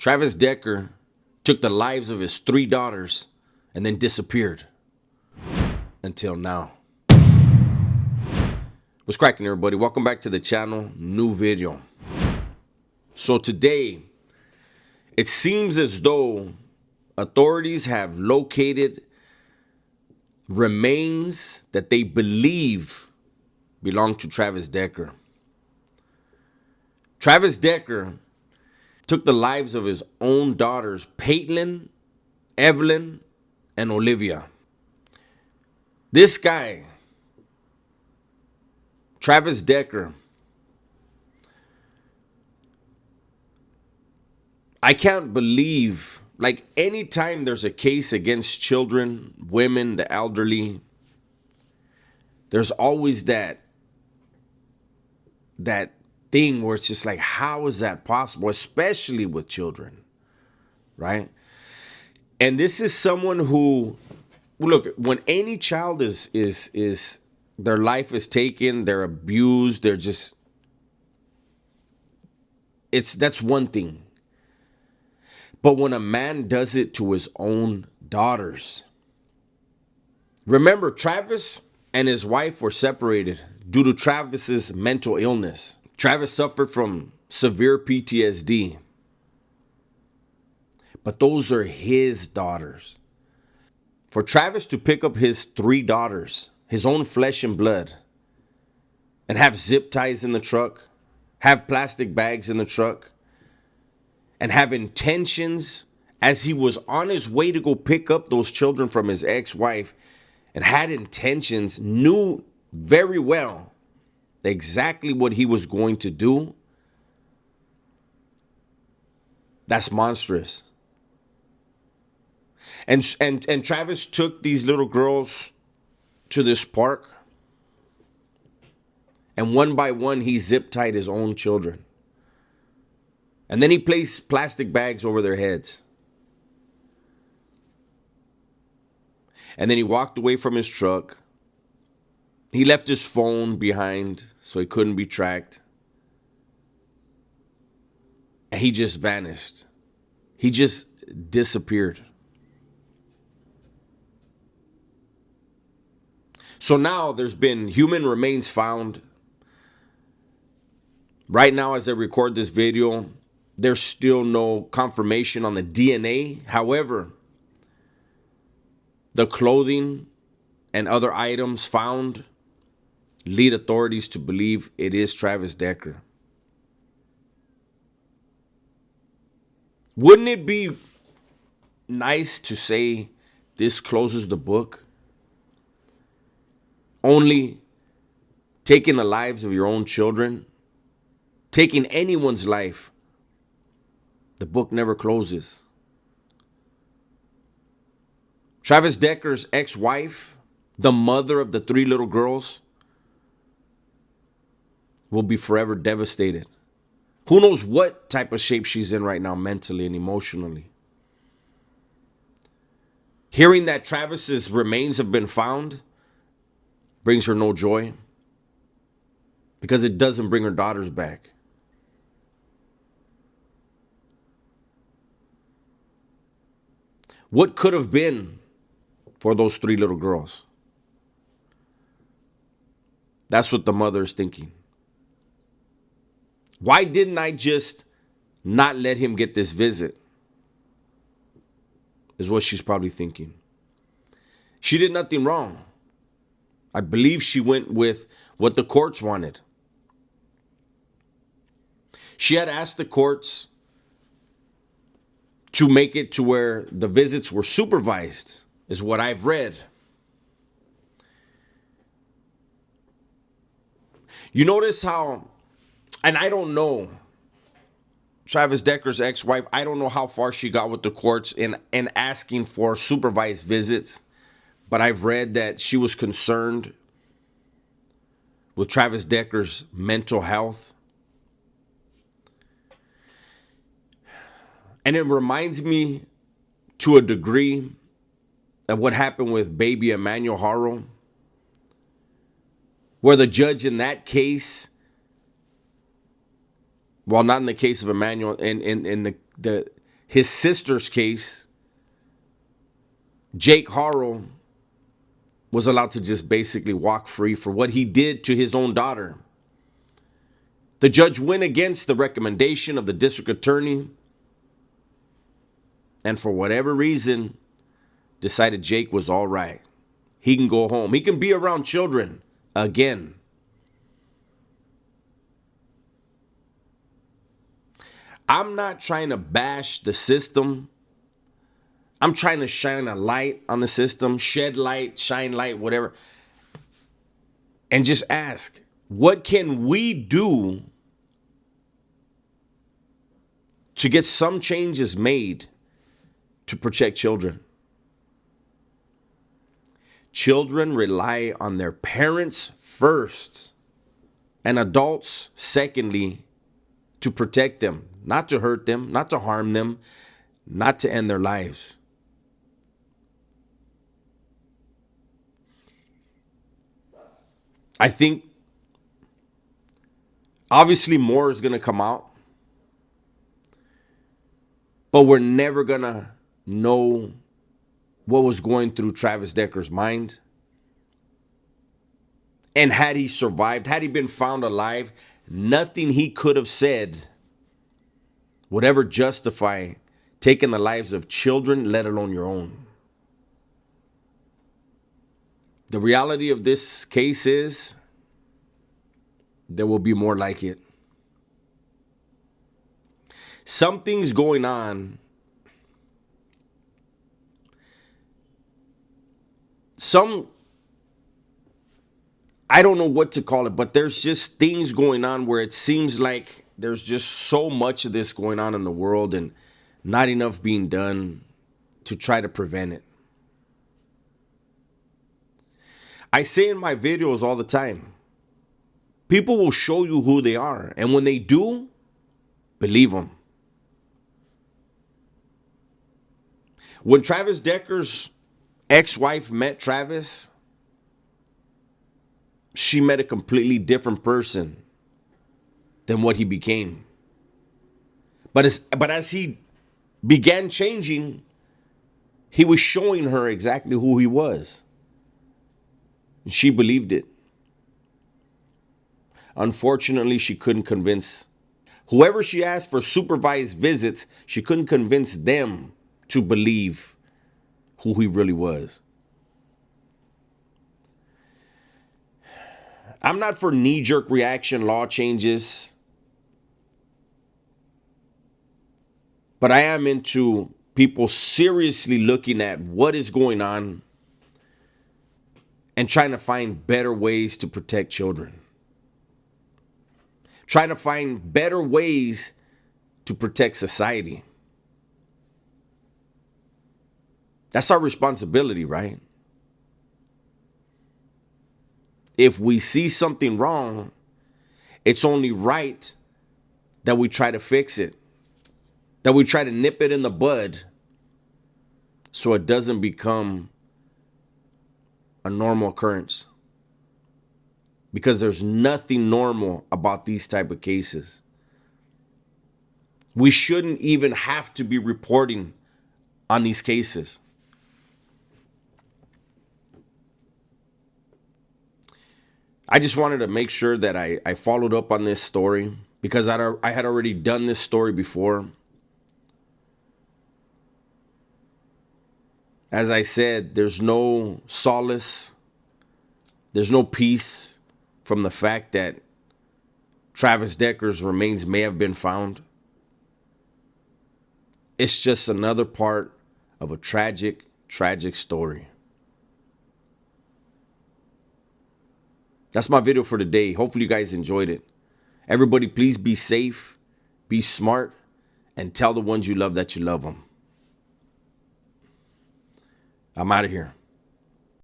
Travis Decker took the lives of his 3 daughters and then disappeared until now. What's cracking, everybody? Welcome back to the channel. New video. So today, it seems as though authorities have located remains that they believe belong to Travis Decker. Travis Decker took the lives of his own daughters, Paityn, Evelyn, and Olivia. This guy, Travis Decker, I can't believe, like, anytime there's a case against children, women, the elderly, there's always that thing where it's just like, how is that possible? Especially with children, right? And this is someone who, look, when any child is their life is taken, they're abused, they're just, that's one thing. But when a man does it to his own daughters, remember, Travis and his wife were separated due to Travis's mental illness. Travis suffered from severe PTSD. But those are his daughters. For Travis to pick up his 3 daughters, his own flesh and blood, and have zip ties in the truck, have plastic bags in the truck, and have intentions as he was on his way to go pick up those children from his ex-wife, and had intentions, knew very well exactly what he was going to do, that's monstrous. And Travis took these little girls to this park, and one by one he zip tied his own children. And then he placed plastic bags over their heads. And then he walked away from his truck. He left his phone behind so he couldn't be tracked. And he just vanished. He just disappeared. So now there's been human remains found. Right now, as I record this video, there's still no confirmation on the DNA. However, the clothing and other items found lead authorities to believe it is Travis Decker. Wouldn't it be nice to say this closes the book? Only taking the lives of your own children, taking anyone's life, the book never closes. Travis Decker's ex-wife, the mother of the 3 little girls, will be forever devastated. Who knows what type of shape she's in right now, mentally and emotionally. Hearing that Travis's remains have been found brings her no joy, because it doesn't bring her daughters back. What could have been for those 3 little girls? That's what the mother is thinking. Why didn't I just not let him get this visit? Is what she's probably thinking. She did nothing wrong. I believe she went with what the courts wanted. She had asked the courts to make it to where the visits were supervised, is what I've read. You notice how, and I don't know, Travis Decker's ex-wife, I don't know how far she got with the courts in asking for supervised visits, but I've read that she was concerned with Travis Decker's mental health. And it reminds me to a degree of what happened with baby Emmanuel Harrow, where the judge in that case, well, not in the case of Emmanuel, in the his sister's case, Jake Harrell was allowed to just basically walk free for what he did to his own daughter. The judge went against the recommendation of the district attorney, and for whatever reason, decided Jake was all right. He can go home. He can be around children again. I'm not trying to bash the system. I'm trying to shine a light on the system, shed light, shine light, whatever. And just ask, what can we do to get some changes made to protect children? Children rely on their parents first and adults secondly to protect them, not to hurt them, not to harm them, not to end their lives. I think obviously more is going to come out, but we're never going to know what was going through Travis Decker's mind. And had he survived, had he been found alive, nothing he could have said would ever justify taking the lives of children, let alone your own. The reality of this case is there will be more like it. Something's going on. I don't know what to call it, but there's just things going on where it seems like there's just so much of this going on in the world and not enough being done to try to prevent it. I say in my videos all the time, people will show you who they are. And when they do, believe them. When Travis Decker's ex-wife met Travis, she met a completely different person than what he became. But as he began changing, he was showing her exactly who he was. And she believed it. Unfortunately, she couldn't convince whoever she asked for supervised visits, she couldn't convince them to believe who he really was. I'm not for knee-jerk reaction law changes, but I am into people seriously looking at what is going on and trying to find better ways to protect children. Trying to find better ways to protect society. That's our responsibility, right? If we see something wrong, it's only right that we try to fix it, that we try to nip it in the bud so it doesn't become a normal occurrence. Because there's nothing normal about these type of cases. We shouldn't even have to be reporting on these cases. I just wanted to make sure that I followed up on this story because I had already done this story before. As I said, there's no solace, there's no peace from the fact that Travis Decker's remains may have been found. It's just another part of a tragic, tragic story. That's my video for today. Hopefully you guys enjoyed it. Everybody, please be safe, be smart, and tell the ones you love that you love them. I'm out of here.